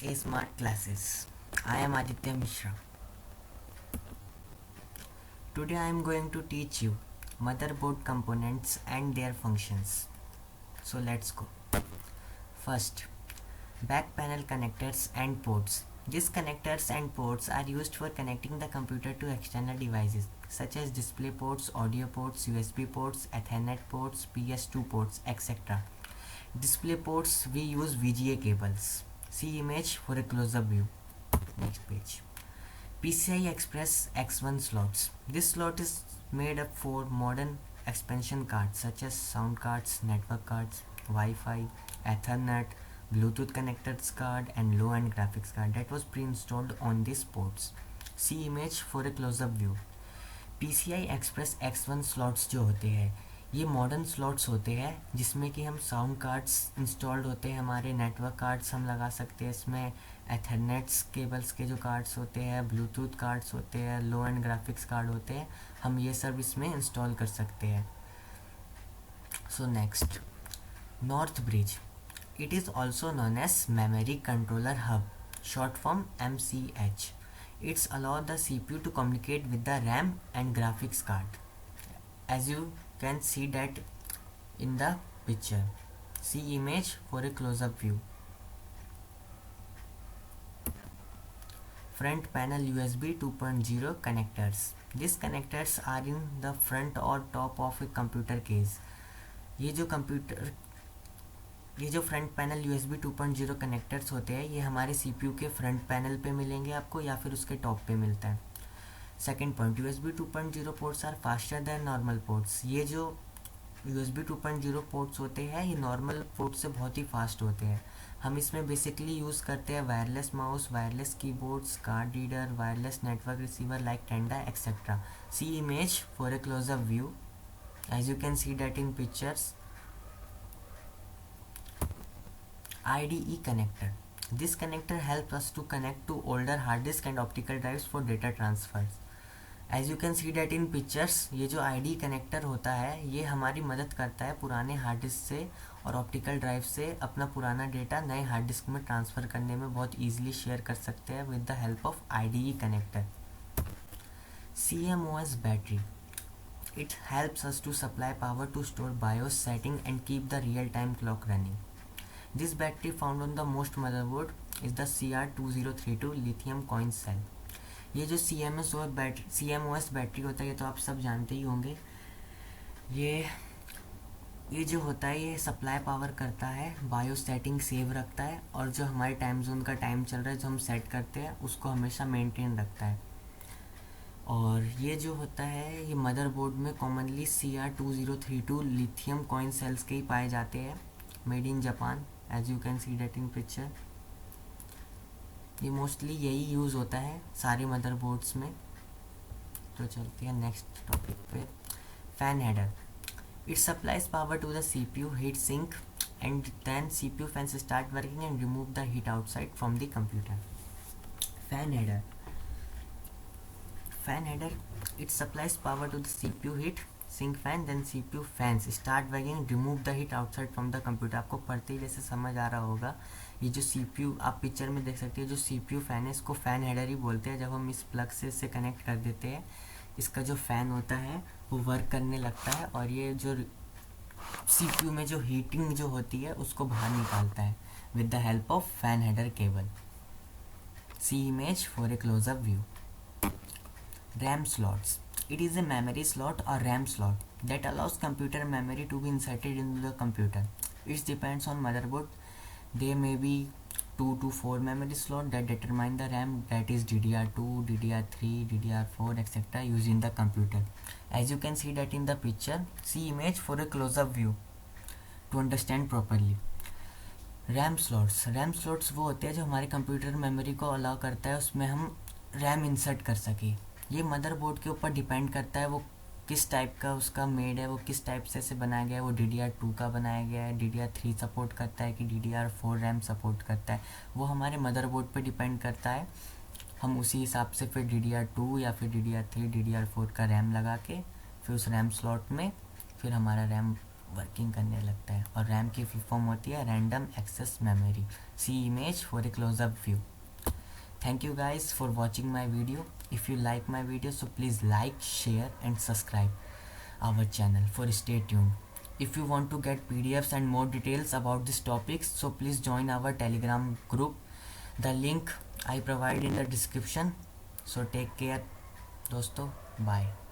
A Smart Classes. I am Aditya Mishra. Today I am going to teach you motherboard components and their functions. So let's go. First, back panel connectors and ports. These connectors and ports are used for connecting the computer to external devices such as display ports, audio ports, USB ports, Ethernet ports, PS2 ports, etc. Display ports, we use VGA cables. See image for a close-up view. Next page. PCI Express X1 slots. This slot is made up for modern expansion cards such as sound cards, network cards, Wi-Fi, Ethernet, Bluetooth connectors card and low-end graphics card that was pre-installed on these ports. See image for a close-up view. PCI Express X1 slots जो होते हैं ये modern slots होते हैं जिसमें कि हम sound cards installed होते हैं, हमारे नेटवर्क कार्ड्स हम लगा सकते हैं इसमें, एथरनेट्स केबल्स के जो कार्ड्स होते हैं, ब्लूटूथ कार्ड्स होते हैं, लो एंड ग्राफिक्स कार्ड होते हैं, हम ये सब इसमें इंस्टॉल कर सकते हैं. So next, north bridge. It is also known as memory controller hub, short form MCH. It's allow the CPU to communicate with the RAM and graphics card. As you can see that in the picture. See image for a close-up view. Front panel USB 2.0 connectors. These connectors are in the front or top of a computer case. ये जो front panel USB 2.0 connectors होते हैं ये हमारे CPU के front panel पे मिलेंगे आपको या फिर उसके टॉप पे मिलता है. Second point, USB 2.0 ports are faster than normal ports. ये जो USB 2.0 पोर्ट्स होते हैं ये नॉर्मल पोर्ट्स से बहुत ही फास्ट होते हैं. हम इसमें बेसिकली यूज़ करते हैं wireless mouse, wireless keyboards, card reader, wireless network receiver like Tenda etcetera. See image for a close up view. As you can see that in pictures. IDE connector. This connector helps us to connect to older hard disk and optical drives for data transfers. As you can see that in pictures, ये जो IDE connector होता है ये हमारी मदद करता है पुराने हार्ड डिस्क से और ऑप्टिकल ड्राइव से अपना पुराना डेटा नए हार्ड डिस्क में ट्रांसफ़र करने में बहुत ईजिली शेयर कर सकते हैं with the help of IDE connector. CMOS battery. It helps us to supply power to store BIOS setting and keep the real-time clock running. This battery found on the most motherboard is the CR2032 lithium coin cell. ये जो CMOS battery होता है ये तो आप सब जानते ही होंगे. ये जो होता है ये सप्लाई पावर करता है, बायोस सेटिंग सेव रखता है और जो हमारे टाइम जोन का टाइम चल रहा है जो हम सेट करते हैं उसको हमेशा मेंटेन रखता है. और ये जो होता है ये मदरबोर्ड में commonly CR2032 lithium coin sales के ही पाए जाते हैं, made in Japan. As you can see that in picture. ये मोस्टली यही यूज़ होता है सारे मदरबोर्ड्स में. तो चलते हैं नेक्स्ट टॉपिक पे. Fan header. It supplies power to the CPU heat sink and then CPU fans start working and remove the heat outside from the computer. Fan header. It supplies power to the CPU heat sink fan, then CPU fans start working, remove the heat outside from the computer. आपको पढ़ते ही जैसे समझ आ रहा होगा ये जो CPU आप picture में देख सकते हैं जो CPU फैन है इसको फैन हेडर ही बोलते हैं. जब हम इस प्लग से इससे कनेक्ट कर देते हैं इसका जो फ़ैन होता है वो वर्क करने लगता है और ये जो CPU में जो हीटिंग जो होती है उसको बाहर निकालता है with the help of fan header cable. See image for a close up view. RAM slots. It is a memory slot or RAM slot that allows computer memory to be inserted into the computer. It depends on motherboard. There may be 2 to 4 memory slots that determine the RAM, that is DDR2, DDR3, DDR4, etc. used in the computer. As you can see that in the picture, see image for a close-up view to understand properly. RAM slots वो होते हैं जो हमारे computer memory को allow करता है उसमें हम RAM इंसर्ट कर सकें. ये मदरबोर्ड के ऊपर डिपेंड करता है वो किस टाइप का उसका मेड है, वो किस टाइप से बनाया गया है. वो DDR2 का बनाया गया है, DDR3 सपोर्ट करता है कि DDR4 रैम सपोर्ट करता है, वो हमारे मदरबोर्ड पे डिपेंड करता है. हम उसी हिसाब से फिर DDR2 या फिर DDR3 DDR4 का रैम लगा के फिर उस रैम स्लॉट में फिर हमारा रैम वर्किंग करने लगता है। और रैम की फुल फॉर्म होती है random access memory. See image for a close up view. Thank you guys for watching my video. If you like my video, so please like, share and subscribe our channel for stay tuned. If you want to get PDFs and more details about these topics, so please join our Telegram group. The link I provide in the description. So take care दोस्तों, bye.